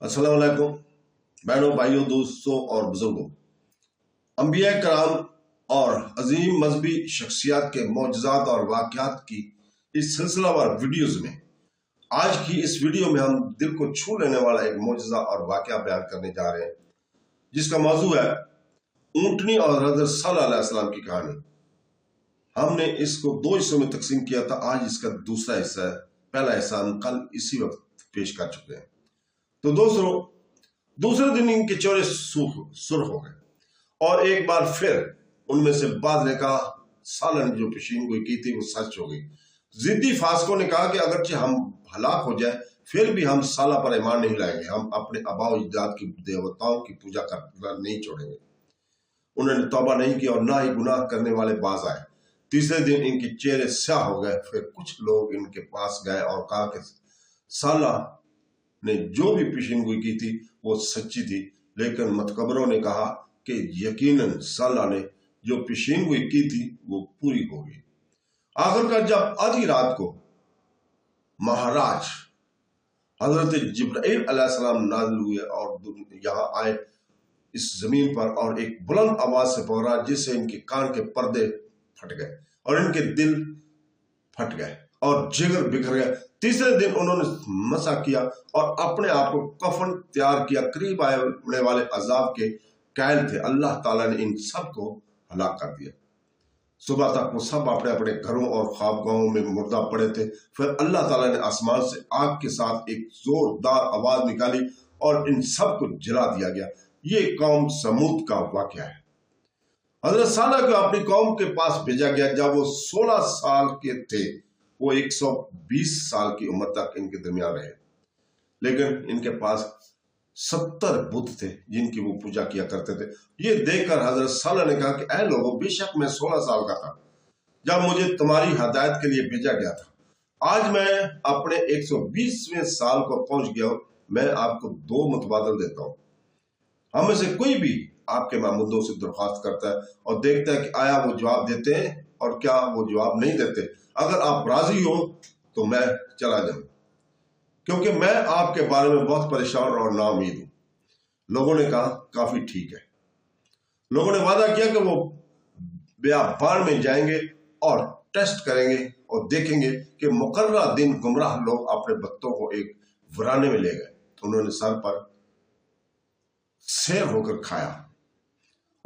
अस्सलाम वालेकुम बहनों, भाइयों, दोस्तों और बुजुर्गों। अंबिया कराम और अजीम मजहबी शख्सियात के मौजज़ात और वाक़यात की इस सिलसिलावार वीडियोज़ में आज की इस वीडियो में हम दिल को छू लेने वाला एक मौजज़ा और वाक़या बयान करने जा रहे हैं, जिसका मौजू है ऊँटनी और हज़रत सल्लल्लाहु अलैहि वसल्लम की कहानी। हमने इसको दो हिस्सों में तकसीम किया था, आज इसका दूसरा हिस्सा है। पहला हिस्सा हम कल इसी वक्त पेश कर चुके हैं। तो दोस्तों, दूसरे दिन इनके चेहरे सुर्ख हो गए और एक बार फिर उनमें से बाद ने कहा, सालन जो पेशीन गोई की थी वो सच हो गई। जिद्दी फास्कों ने कहा कि अगरचे हम हलाक हो जाए फिर भी हम साला पर ईमान नहीं लाएंगे, हम अपने आबाओ अजदाद की देवताओं की पूजा करना नहीं छोड़ेंगे। उन्होंने तौबा नहीं की और ना ही गुनाह करने वाले बाज आए। तीसरे दिन इनके चेहरे स्याह हो गए। फिर कुछ लोग इनके पास गए और कहा कि साला ने जो भी पेशीनगोई की थी वो सच्ची थी, लेकिन मतकबरों ने कहा कि यकीनन साला ने जो पेशीनगोई की थी वो पूरी होगी। आखिरकार जब आधी रात को महाराज हजरत जिब्राइल अलैहिस्सलाम नाज़िल हुए और यहाँ आए इस जमीन पर और एक बुलंद आवाज से पकड़ा, जिससे इनके कान के पर्दे फट गए और इनके दिल फट गए और जिगर बिखर गया। तीसरे दिन उन्होंने मसा किया और अपने आप को कफन तैयार किया। करीब आने वाले अजाब के कैल थे। अल्लाह ताला ने इन सब को हलाक कर दिया। सुबह तक वो सब अपने अपने घरों और ख्वाबगाहों में मुर्दा पड़े थे। फिर अल्लाह ताला ने आसमान से आग के साथ एक जोरदार आवाज निकाली और इन सब को जला दिया गया। ये कौम समूद का वाकया है। हजरत साला को अपनी कौम के पास भेजा गया जब वो 16 साल के थे। वो 120 साल की उम्र तक इनके दरमियान रहे, लेकिन इनके पास 70 बुत थे जिनकी वो पूजा किया करते थे। ये देखकर हजरत साला ने कहा कि ऐ लोगों, बेशक मैं 16 साल का था जब मुझे तुम्हारी हदायत के लिए भेजा गया था। आज मैं अपने 120वें साल को पहुंच गया हूं। मैं आपको दो मुतबादल देता हूं। हम में से कोई भी आपके महमूदों से दरख्वास्त करता है और देखता है कि आया वो जवाब देते हैं और क्या वो जवाब नहीं देते। अगर आप राजी हो तो मैं चला जाऊं, क्योंकि मैं आपके बारे में बहुत परेशान और नाउमीद हूं। लोगों ने कहा, काफी ठीक है। लोगों ने वादा किया कि वो बियाबान में जाएंगे और टेस्ट करेंगे और देखेंगे कि मुकर्रर दिन गुमराह लोग अपने बत्तों को एक वराने में ले गए। उन्होंने सर पर सेर होकर खाया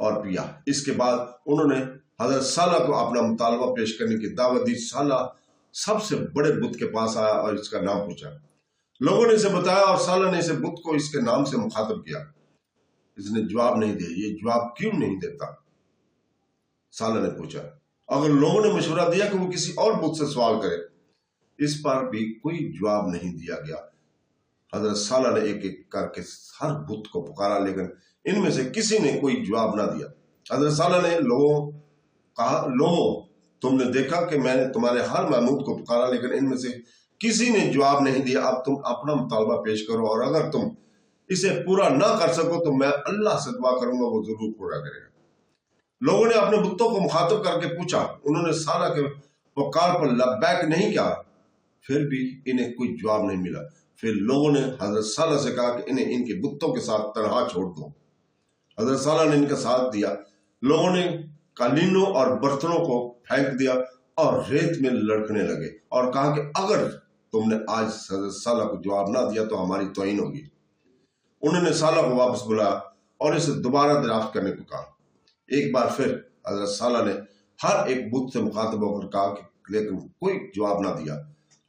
और पिया। इसके बाद उन्होंने हजरत साला को अपना मुतालबा पेश करने की दावत दी। साला सबसे बड़े बुत के पास आया और इसका नाम पूछा। लोगों ने इसे बताया और साला ने इसे बुत को इसके नाम से मुखातब किया। इसने जवाब नहीं दिया। ये जवाब क्यों नहीं देता? साला ने पूछा। अगर लोगों ने मशवरा दिया कि वो किसी और बुत से सवाल करे। इस पर भी कोई जवाब नहीं दिया गया। हजरत साला ने एक एक करके हर बुत को पुकारा, लेकिन इनमें से किसी ने कोई जवाब ना दिया। हजरत साला ने लोगों, तुमने देखा कि मैंने तुम्हारे हर महमूद को पुकारा, लेकिन इनमें से किसी ने जवाब नहीं दिया। अब तुम अपना मुतालबा पेश करो और अगर तुम इसे पूरा ना कर सको तो मैं अल्लाह से दुआ करूंगा, वो जरूर पूरा करेगा। लोगों ने अपने बुतों को मुखातब करके पूछा। उन्होंने साला के पुकार पर लब्बैक नहीं किया, फिर भी इन्हें कोई जवाब नहीं मिला। फिर लोगों ने हजरत साला से कहा कि इन्हें इनके बुतों के साथ तनहा छोड़ दो। हजरत साला ने इनका साथ दिया। लोगों ने कालीनों और बर्तनों को फेंक दिया और रेत में लड़कने लगे और कहा कि अगर तुमने आज हजरत साला को जवाब ना दिया तो हमारी तौहीन होगी। उन्होंने साला को वापस बुलाया और इसे दोबारा दरियाफ्त करने को कहा। एक बार फिर हजरत साला ने हर एक बुत से मुखातब होकर कहा कि, लेकिन कोई जवाब ना दिया।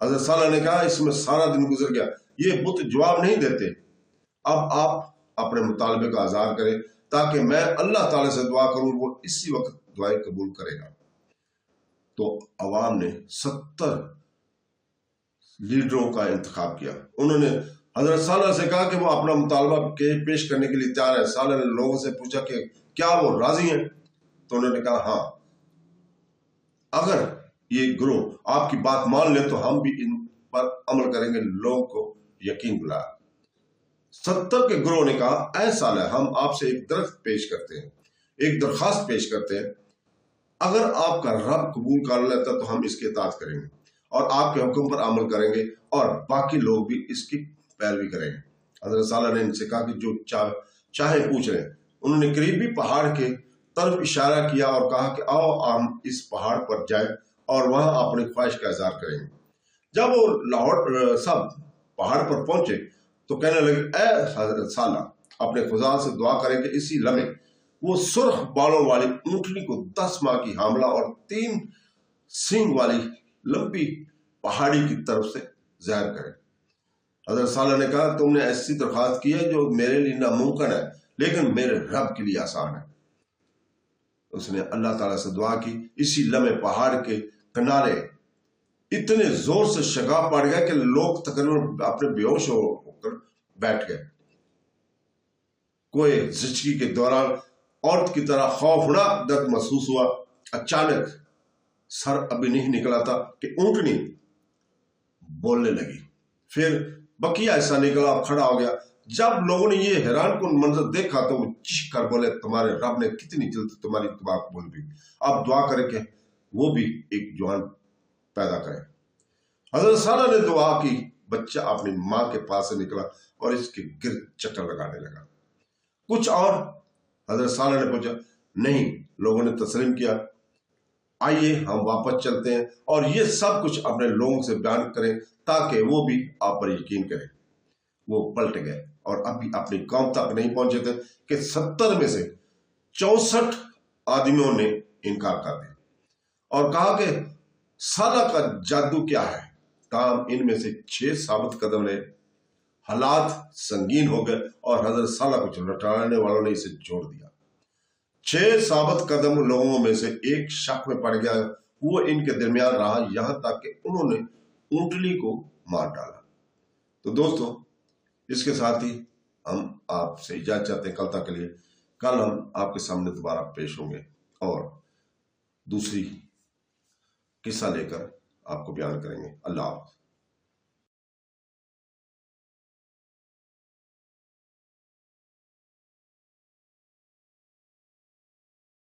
हजरत साला ने कहा, इसमें सारा दिन गुजर गया, ये बुत जवाब नहीं देते। अब आप अपने मुतालबे का आज़ार करें ताकि मैं अल्लाह ताला से दुआ करूं, वो इसी वक्त दुआएं कबूल करेगा। तो अवाम ने 70 लीडरों का इंतखाब किया। उन्होंने हजरत साला से कहा कि वो अपना मुतालबा पेश करने के लिए तैयार है। साला ने लोगों से पूछा कि क्या वो राजी हैं? तो उन्होंने कहा, हाँ, अगर ये ग्रोह आपकी बात मान ले तो हम भी इन पर अमल करेंगे। लोगों को यकीन दिलाया। 70 के ग्रोह ने कहा, ऐ साला, हम आपसे एक दरखास्त पेश करते हैं। अगर आपका रब कबूल कर लेता तो हम इसकी इताअत करेंगे और आपके हुक्म पर अमल करेंगे और बाकी लोग भी इसकी पैरवी करेंगे। حضرت صالح نے ان سے کہا کہ جو چاہے پوچھ رہے. انہوں نے قریبی پہاڑ کے طرف اشارہ کیا اور کہا کہ آؤ ہم اس پہاڑ پر جائیں اور وہاں اپنی خواہش کا اظہار کریں گے. جب وہ لاہور سب پہاڑ پر پہنچے تو کہنے لگے اے حضرت صالح اپنے خدا سے دعا کریں کہ اسی لمحے وہ سرخ بالوں والی اونٹنی کو 10 ماہ کی حاملہ اور 3 سینگ والی لمبی پہاڑی کی طرف سے ظاہر کرے. حضرت صالح نے کہا تم نے ایسی درخواست کی ہے جو میرے لیے ناممکن ہے لیکن میرے رب کے لیے آسان ہے. اس نے اللہ تعالیٰ سے دعا کی. اسی لمحے پہاڑ کے کنارے اتنے زور سے شگاف پڑ گئے کہ لوگ تقریباً اپنے بے ہوش ہو کر بیٹھ گئے. کوئی زچگی کے دوران عورت کی طرح خوفناک درد محسوس ہوا. اچانک سر ابھی نہیں نکلا تھا کہ اونٹنی بولنے لگی. پھر بقیہ ایسا نکلا اور کھڑا ہو گیا. جب لوگوں نے یہ حیران کن منظر دیکھا تو وہ چیخ کر بولے تمہارے رب نے کتنی جلد تمہاری دعا قبول کی. آپ دعا کریں کہ وہ بھی ایک جوان پیدا کرے. حضرت صالح نے دعا کی. بچہ اپنی ماں کے پاس سے نکلا اور اس کے گرد چکر لگانے لگا. کچھ اور؟ حضرت صالح نے پوچھا. نہیں. لوگوں نے تسلیم کیا. آئیے ہم واپس چلتے ہیں اور یہ سب کچھ اپنے لوگوں سے بیان کریں تاکہ وہ بھی آپ پر یقین کریں. وہ پلٹ گئے اور ابھی اپنی قوم تک نہیں پہنچے تھے کہ 70 میں سے 64 آدمیوں نے انکار کر دیا اور کہا کہ صالح کا جادو کیا ہے. تاہم ان میں سے 6 ثابت قدم رہے. حالات سنگین ہو گئے اور حضرت صالح کو لٹانے والوں نے اسے چھوڑ دیا. 6 ثابت قدم لوگوں میں سے ایک شک میں پڑ گیا. وہ ان کے درمیان رہا یہاں تک کہ انہوں نے اونٹنی کو مار ڈالا. تو دوستو اس کے ساتھ ہی ہم آپ سے اجازت چاہتے ہیں کل تک کے لیے. کل ہم آپ کے سامنے دوبارہ پیش ہوں گے اور دوسری قصہ لے کر آپ کو بیان کریں گے. اللہ حافظ.